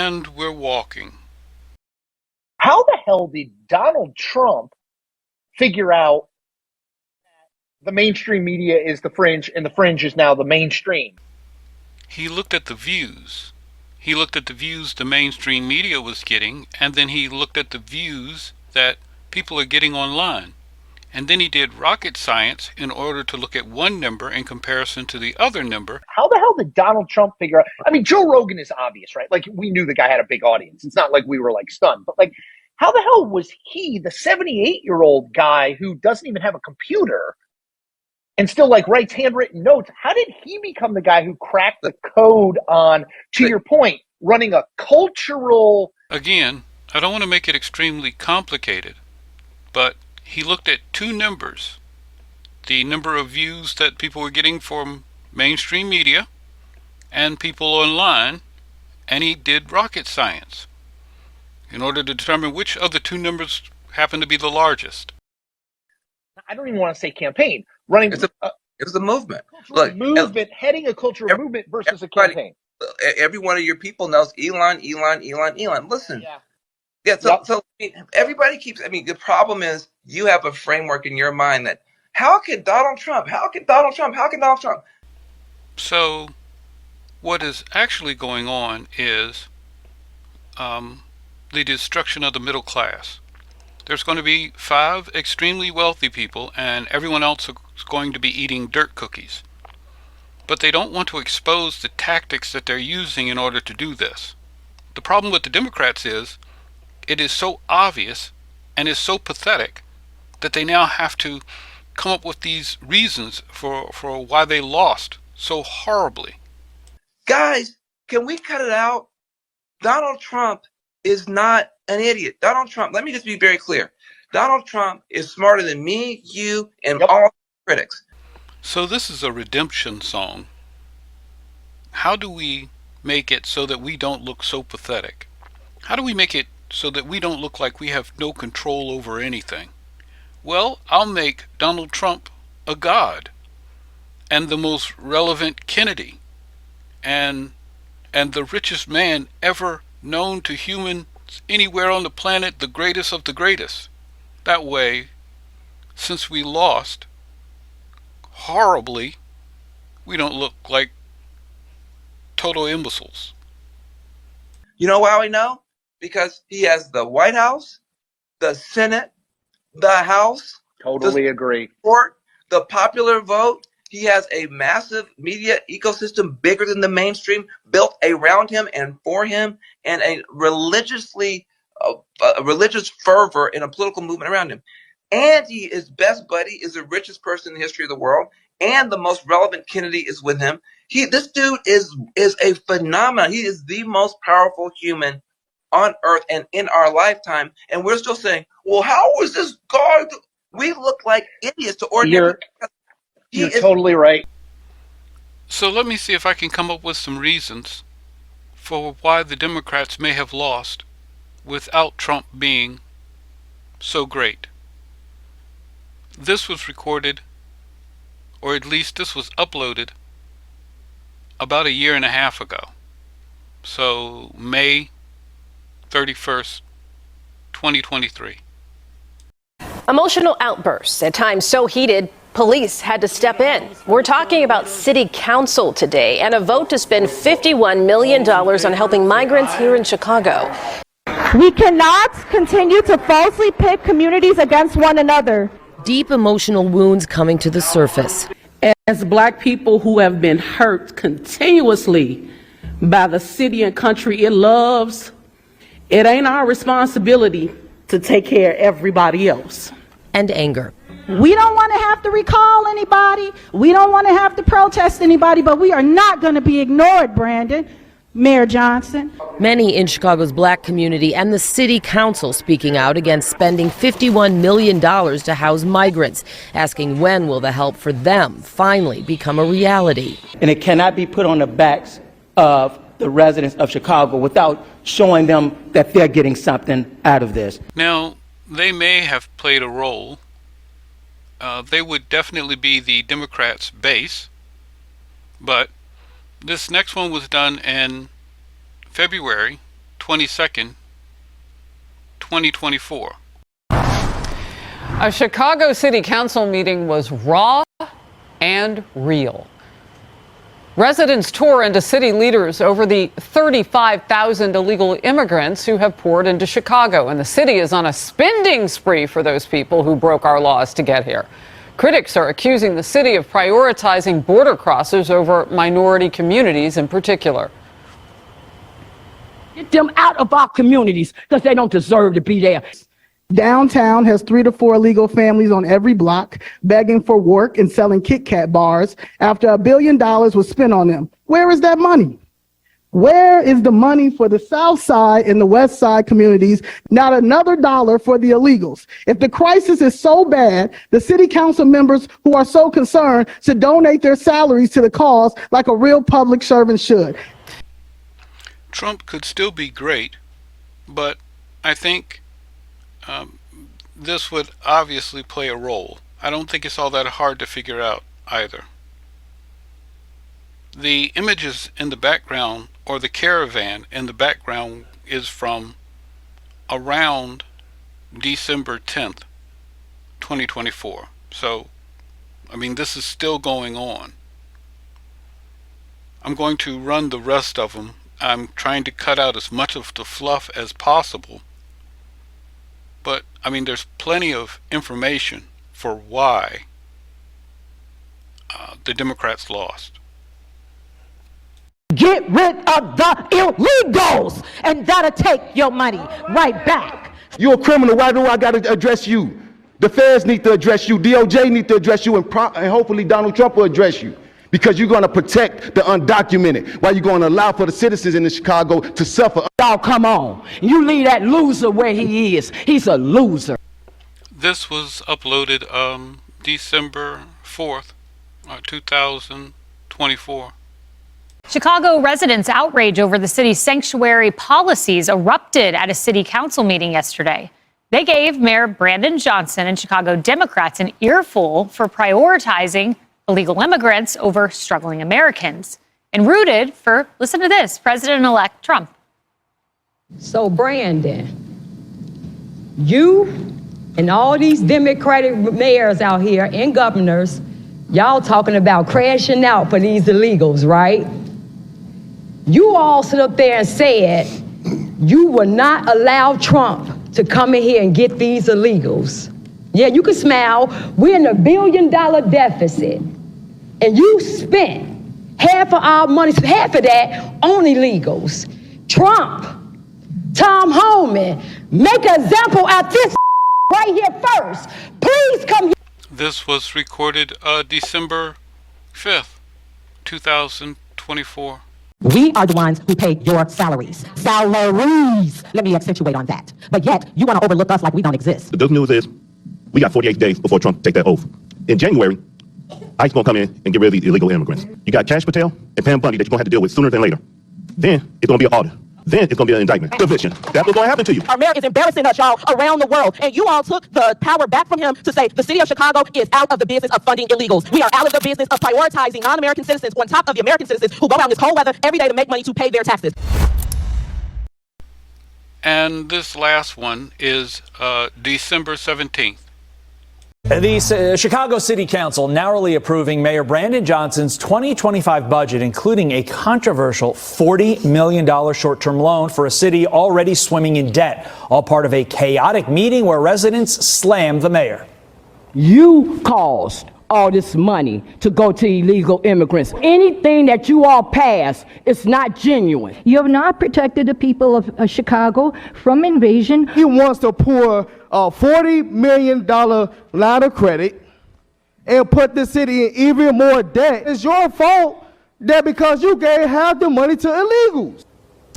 And we're walking. How the hell did Donald Trump figure out the mainstream media is the fringe and the fringe is now the mainstream? He looked at the views. He looked at the views the mainstream media was getting, and then he looked at the views that people are getting online. And then he did rocket science in order to look at one number in comparison to the other number. How the hell did Donald Trump figure out? I mean, Joe Rogan is obvious, right? Like, we knew the guy had a big audience. It's not like we were like stunned, but like, how the hell was he, the 78-year-old guy who doesn't even have a computer and still like writes handwritten notes? How did he become the guy who cracked the code on, to your point, running a cultural? Again, I don't want to make it extremely complicated, but he looked at two numbers: the number of views that people were getting from mainstream media and people online, and he did rocket science in order to determine which of the two numbers happened to be the largest. I don't even want to say campaign. Running it was a movement. Look, movement, heading a cultural movement versus a campaign. Every one of your people knows Elon. Listen. Yeah, so I mean, everybody keeps, I mean, the problem is you have a framework in your mind that, how can Donald Trump? So what is actually going on is the destruction of the middle class. There's going to be 5 extremely wealthy people, and everyone else is going to be eating dirt cookies. But they don't want to expose the tactics that they're using in order to do this. The problem with the Democrats is it is so obvious and is so pathetic that they now have to come up with these reasons for why they lost so horribly. Guys, can we cut it out? Donald Trump is not an idiot. Donald Trump, let me just be very clear. Donald Trump is smarter than me, you, and all critics. So this is a redemption song. How do we make it so that we don't look so pathetic? How do we make it so that we don't look like we have no control over anything? Well, I'll make Donald Trump a god, and the most relevant Kennedy, and the richest man ever known to humans anywhere on the planet, the greatest of the greatest. That way, since we lost horribly, we don't look like total imbeciles. You know why we know? Because he has the White House, the Senate, the House. Totally agree. The popular vote. He has a massive media ecosystem bigger than the mainstream built around him and for him, and a religious fervor in a political movement around him. And his best buddy is the richest person in the history of the world, and the most relevant Kennedy is with him. This dude is a phenomenon. He is the most powerful human on earth and in our lifetime, and we're still saying, well, how was this guy? We look like idiots to ordinary. You're totally right. So let me see if I can come up with some reasons for why the Democrats may have lost without Trump being so great. This was recorded, or at least this was uploaded, about 1.5 years ago. So May 31st, 2023. Emotional outbursts, at times so heated, police had to step in. We're talking about City Council today and a vote to spend $51 million on helping migrants here in Chicago. We cannot continue to falsely pit communities against one another. Deep emotional wounds coming to the surface. As Black people who have been hurt continuously by the city and country it loves, it ain't our responsibility to take care of everybody else. And anger. We don't want to have to recall anybody. We don't want to have to protest anybody, but we are not going to be ignored, Brandon. Mayor Johnson. Many in Chicago's Black community and the city council speaking out against spending $51 million to house migrants, asking when will the help for them finally become a reality. And it cannot be put on the backs of the residents of Chicago without showing them that they're getting something out of this. Now, they may have played a role. They would definitely be the Democrats' base, but this next one was done in February 22nd, 2024. A Chicago City Council meeting was raw and real. Residents tore into city leaders over the 35,000 illegal immigrants who have poured into Chicago, and the city is on a spending spree for those people who broke our laws to get here. Critics are accusing the city of prioritizing border crossers over minority communities in particular. Get them out of our communities because they don't deserve to be there. Downtown has 3 to 4 illegal families on every block begging for work and selling Kit Kat bars after $1 billion was spent on them. Where is that money? Where is the money for the South Side and the West Side communities? Not another dollar for the illegals. If the crisis is so bad, the city council members who are so concerned should donate their salaries to the cause like a real public servant should. Trump could still be great, but I think this would obviously play a role. I don't think it's all that hard to figure out either. The images in the background, or the caravan in the background, is from around December 10th, 2024. So, I mean, this is still going on. I'm going to run the rest of them. I'm trying to cut out as much of the fluff as possible. But, I mean, there's plenty of information for why the Democrats lost. Get rid of the illegals, and that'll take your money right back. You're a criminal. Why do I got to address you? The feds need to address you. DOJ need to address you, and hopefully Donald Trump will address you. Because you're going to protect the undocumented, while you're going to allow for the citizens in Chicago to suffer. Y'all, come on. You leave that loser where he is. He's a loser. This was uploaded December 4th, 2024. Chicago residents' outrage over the city's sanctuary policies erupted at a city council meeting yesterday. They gave Mayor Brandon Johnson and Chicago Democrats an earful for prioritizing illegal immigrants over struggling Americans, and rooted for, listen to this, President-elect Trump. So, Brandon, you and all these Democratic mayors out here and governors, y'all talking about crashing out for these illegals, right? You all stood up there and said you will not allow Trump to come in here and get these illegals. Yeah, you can smile. We're in $1 billion deficit. And you spent half of our money, half of that on illegals. Trump, Tom Homan, make an example out this right here first. Please come here. This was recorded December 5th, 2024. We are the ones who pay your salaries. Salaries. Let me accentuate on that. But yet, you want to overlook us like we don't exist. The good news is we got 48 days before Trump take that oath. In January, ICE gonna come in and get rid of these illegal immigrants. You got Cash Patel and Pam Bundy that you're gonna have to deal with sooner than later. Then it's gonna be an audit. Then it's gonna be an indictment. Conviction. That's what's gonna happen to you. Our mayor is embarrassing us, y'all, around the world. And you all took the power back from him to say the city of Chicago is out of the business of funding illegals. We are out of the business of prioritizing non-American citizens on top of the American citizens who go out in this cold weather every day to make money to pay their taxes. And this last one is December 17th. The Chicago City Council narrowly approving Mayor Brandon Johnson's 2025 budget, including a controversial $40 million short-term loan for a city already swimming in debt, all part of a chaotic meeting where residents slammed the mayor. You caused all this money to go to illegal immigrants. Anything that you all pass is not genuine. You have not protected the people of Chicago from invasion. He wants to pour a $40 million line of credit and put the city in even more debt. It's your fault that because you gave half the money to illegals.